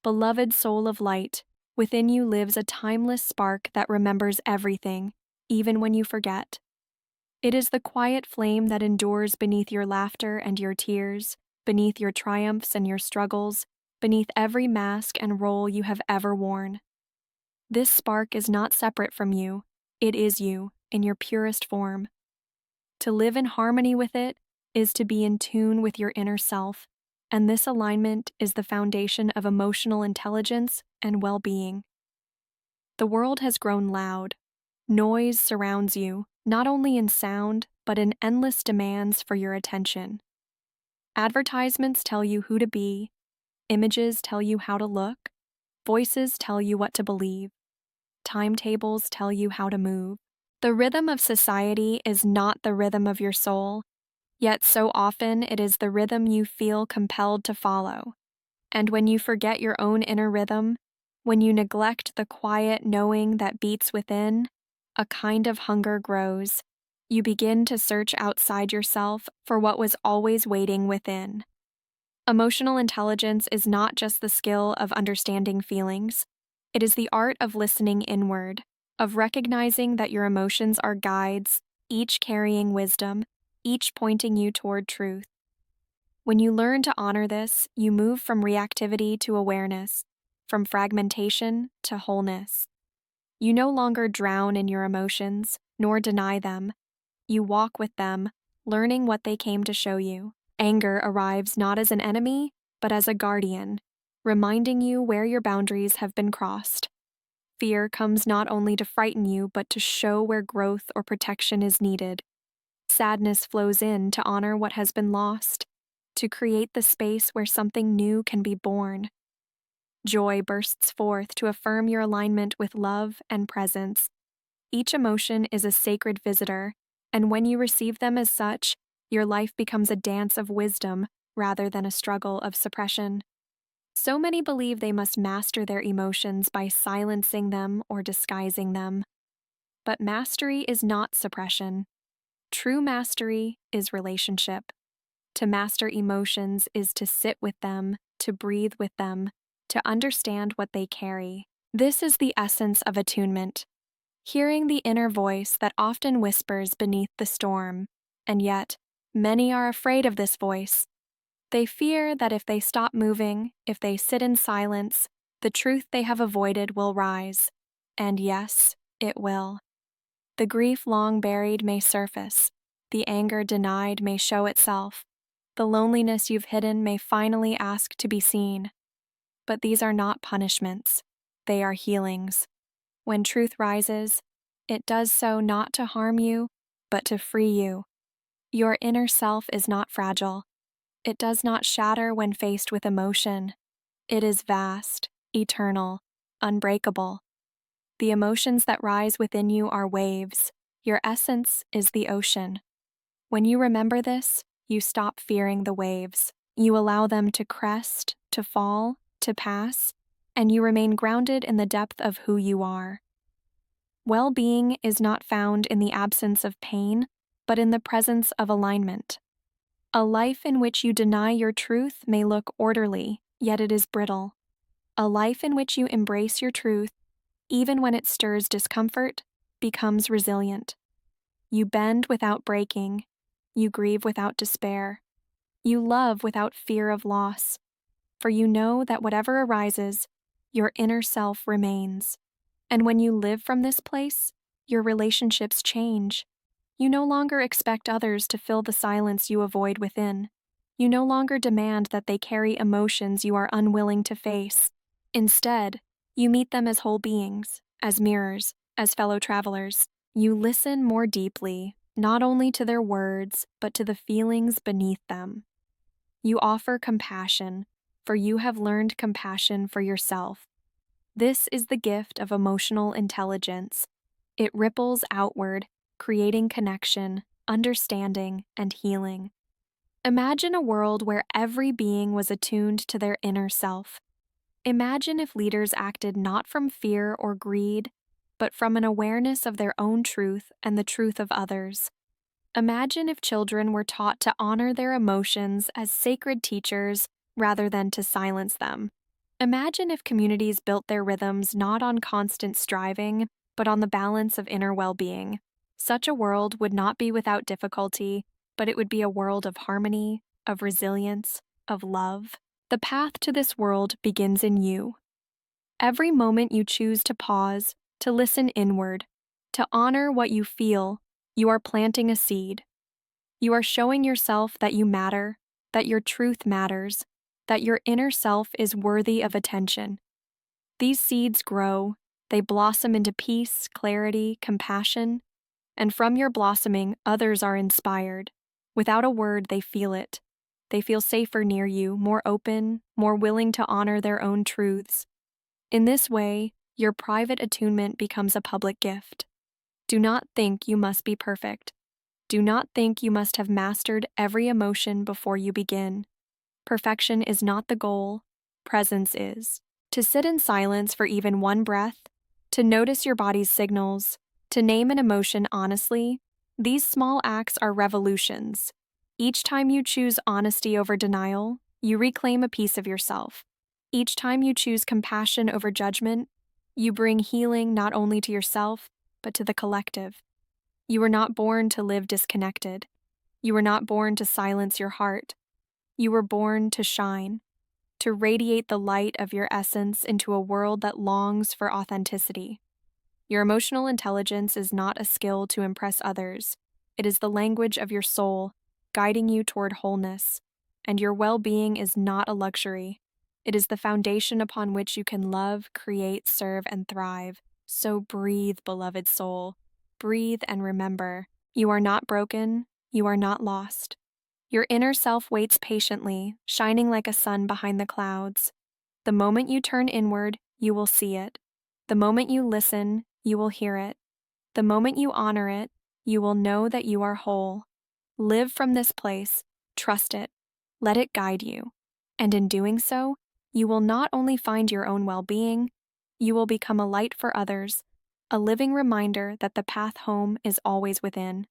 Beloved soul of light, within you lives a timeless spark that remembers everything, even when you forget. It is the quiet flame that endures beneath your laughter and your tears, beneath your triumphs and your struggles, beneath every mask and role you have ever worn. This spark is not separate from you, it is you, in your purest form. To live in harmony with it is to be in tune with your inner self, and this alignment is the foundation of emotional intelligence and well-being. The world has grown loud. Noise surrounds you, not only in sound, but in endless demands for your attention. Advertisements tell you who to be, images tell you how to look, voices tell you what to believe, timetables tell you how to move. The rhythm of society is not the rhythm of your soul, yet so often it is the rhythm you feel compelled to follow. And when you forget your own inner rhythm, when you neglect the quiet knowing that beats within, a kind of hunger grows. You begin to search outside yourself for what was always waiting within. Emotional intelligence is not just the skill of understanding feelings. It is the art of listening inward, of recognizing that your emotions are guides, each carrying wisdom, each pointing you toward truth. When you learn to honor this, you move from reactivity to awareness, from fragmentation to wholeness. You no longer drown in your emotions, nor deny them. You walk with them, learning what they came to show you. Anger arrives not as an enemy, but as a guardian, reminding you where your boundaries have been crossed. Fear comes not only to frighten you, but to show where growth or protection is needed. Sadness flows in to honor what has been lost, to create the space where something new can be born. Joy bursts forth to affirm your alignment with love and presence. Each emotion is a sacred visitor, and when you receive them as such, your life becomes a dance of wisdom rather than a struggle of suppression. So many believe they must master their emotions by silencing them or disguising them. But mastery is not suppression. True mastery is relationship. To master emotions is to sit with them, to breathe with them, to understand what they carry. This is the essence of attunement, hearing the inner voice that often whispers beneath the storm, and yet, many are afraid of this voice. They fear that if they stop moving, if they sit in silence, the truth they have avoided will rise. And yes, it will. The grief long buried may surface, the anger denied may show itself, the loneliness you've hidden may finally ask to be seen. But these are not punishments, they are healings. When truth rises, it does so not to harm you, but to free you. Your inner self is not fragile. It does not shatter when faced with emotion. It is vast, eternal, unbreakable. The emotions that rise within you are waves. Your essence is the ocean. When you remember this, you stop fearing the waves. You allow them to crest, to fall, to pass, and you remain grounded in the depth of who you are. Well-being is not found in the absence of pain, but in the presence of alignment. A life in which you deny your truth may look orderly, yet it is brittle. A life in which you embrace your truth, even when it stirs discomfort, becomes resilient. You bend without breaking. You grieve without despair. You love without fear of loss. For you know that whatever arises, your inner self remains. And when you live from this place, your relationships change. You no longer expect others to fill the silence you avoid within. You no longer demand that they carry emotions you are unwilling to face. Instead, you meet them as whole beings, as mirrors, as fellow travelers. You listen more deeply, not only to their words, but to the feelings beneath them. You offer compassion, for you have learned compassion for yourself. This is the gift of emotional intelligence. It ripples outward, creating connection, understanding, and healing. Imagine a world where every being was attuned to their inner self. Imagine if leaders acted not from fear or greed, but from an awareness of their own truth and the truth of others. Imagine if children were taught to honor their emotions as sacred teachers rather than to silence them. Imagine if communities built their rhythms not on constant striving, but on the balance of inner well being. Such a world would not be without difficulty, but it would be a world of harmony, of resilience, of love. The path to this world begins in you. Every moment you choose to pause, to listen inward, to honor what you feel, you are planting a seed. You are showing yourself that you matter, that your truth matters, that your inner self is worthy of attention. These seeds grow, they blossom into peace, clarity, compassion, and from your blossoming, others are inspired. Without a word, they feel it. They feel safer near you, more open, more willing to honor their own truths. In this way, your private attunement becomes a public gift. Do not think you must be perfect. Do not think you must have mastered every emotion before you begin. Perfection is not the goal, presence is. To sit in silence for even one breath, to notice your body's signals, to name an emotion honestly, these small acts are revolutions. Each time you choose honesty over denial, you reclaim a piece of yourself. Each time you choose compassion over judgment, you bring healing not only to yourself, but to the collective. You were not born to live disconnected. You were not born to silence your heart. You were born to shine, to radiate the light of your essence into a world that longs for authenticity. Your emotional intelligence is not a skill to impress others. It is the language of your soul, guiding you toward wholeness. And your well-being is not a luxury. It is the foundation upon which you can love, create, serve, and thrive. So breathe, beloved soul. Breathe and remember, you are not broken, you are not lost. Your inner self waits patiently, shining like a sun behind the clouds. The moment you turn inward, you will see it. The moment you listen, you will hear it. The moment you honor it, you will know that you are whole. Live from this place, trust it, let it guide you. And in doing so, you will not only find your own well-being, you will become a light for others, a living reminder that the path home is always within.